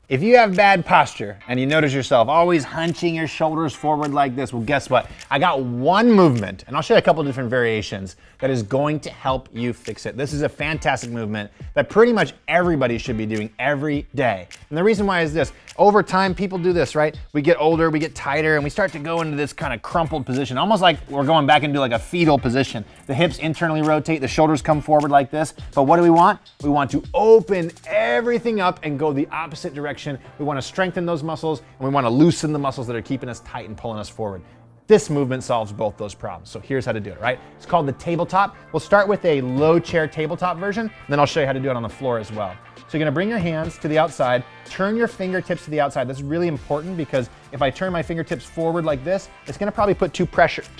If you have bad posture and you notice yourself always hunching your shoulders forward like this, well, guess what? I got one movement, and I'll show you a couple different variations that is going to help you fix it. This is a fantastic movement that pretty much everybody should be doing every day. And the reason why is this. Over time, people do this, right? We get older, we get tighter, and we start to go into this kind of crumpled position, almost like we're going back into like a fetal position. The hips internally rotate, the shoulders come forward like this. But what do we want? We want to open everything up and go the opposite direction. We want to strengthen those muscles, and we want to loosen the muscles that are keeping us tight and pulling us forward. This movement solves both those problems. So here's how to do it, right? It's called the tabletop. We'll start with a low chair tabletop version, and then I'll show you how to do it on the floor as well. So you're gonna bring your hands to the outside, turn your fingertips to the outside. That's really important because if I turn my fingertips forward like this, it's gonna probably put too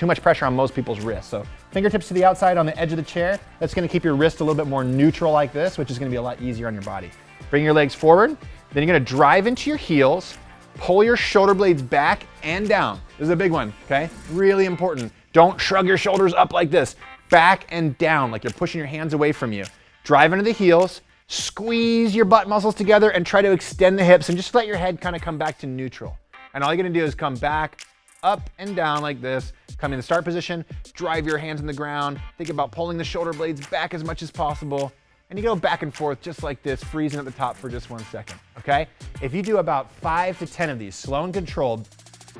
much pressure on most people's wrists. So fingertips to the outside on the edge of the chair. That's gonna keep your wrist a little bit more neutral like this, which is gonna be a lot easier on your body. Bring your legs forward. Then you're gonna drive into your heels, pull your shoulder blades back and down. This is a big one, okay? Really important. Don't shrug your shoulders up like this. Back and down, like you're pushing your hands away from you. Drive into the heels, squeeze your butt muscles together and try to extend the hips and just let your head kind of come back to neutral. And all you're gonna do is come back, up and down like this. Come in the start position, drive your hands in the ground. Think about pulling the shoulder blades back as much as possible. And you go back and forth just like this, freezing at the top for just 1 second, okay? If you do about 5 to 10 of these, slow and controlled,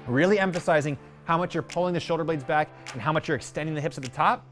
really emphasizing how much you're pulling the shoulder blades back and how much you're extending the hips at the top,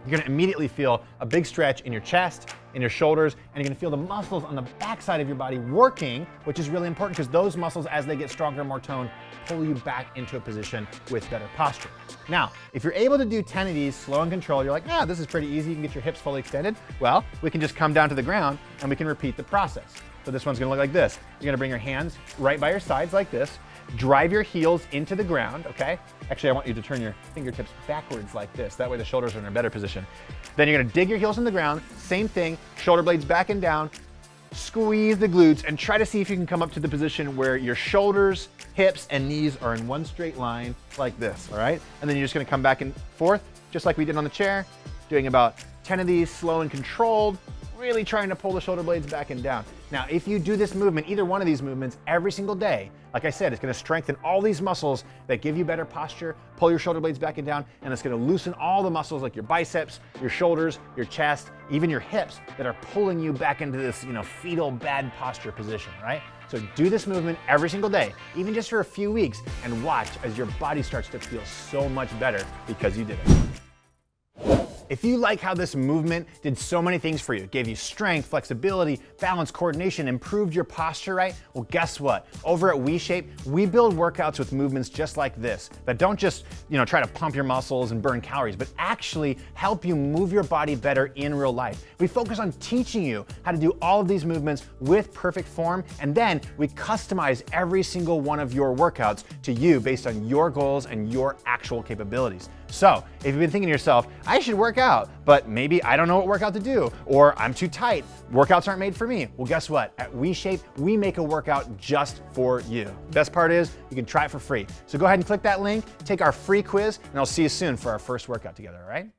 you're gonna immediately feel a big stretch in your chest, in your shoulders, and you're gonna feel the muscles on the backside of your body working, which is really important because those muscles, as they get stronger and more toned, pull you back into a position with better posture. Now, if you're able to do 10 of these slow and controlled, you're like, this is pretty easy, you can get your hips fully extended. Well, we can just come down to the ground and we can repeat the process. So this one's gonna look like this. You're gonna bring your hands right by your sides like this, drive your heels into the ground, okay? Actually, I want you to turn your fingertips backwards like this. That way the shoulders are in a better position. Then you're gonna dig your heels in the ground, same thing, shoulder blades back and down, squeeze the glutes and try to see if you can come up to the position where your shoulders, hips, and knees are in one straight line like this, all right? And then you're just gonna come back and forth, just like we did on the chair, doing about 10 of these slow and controlled, really trying to pull the shoulder blades back and down. Now, if you do this movement, either one of these movements every single day, like I said, it's gonna strengthen all these muscles that give you better posture, pull your shoulder blades back and down, and it's gonna loosen all the muscles like your biceps, your shoulders, your chest, even your hips that are pulling you back into this, fetal bad posture position, right? So do this movement every single day, even just for a few weeks, and watch as your body starts to feel so much better because you did it. If you like how this movement did so many things for you, gave you strength, flexibility, balance, coordination, improved your posture, right? Well, guess what? Over at WeShape, we build workouts with movements just like this that don't just, try to pump your muscles and burn calories, but actually help you move your body better in real life. We focus on teaching you how to do all of these movements with perfect form, and then we customize every single one of your workouts to you based on your goals and your actual capabilities. So if you've been thinking to yourself, I should work out, but maybe I don't know what workout to do, or I'm too tight, workouts aren't made for me. Well, guess what? At WeShape, we make a workout just for you. Best part is you can try it for free. So go ahead and click that link, take our free quiz, and I'll see you soon for our first workout together, all right?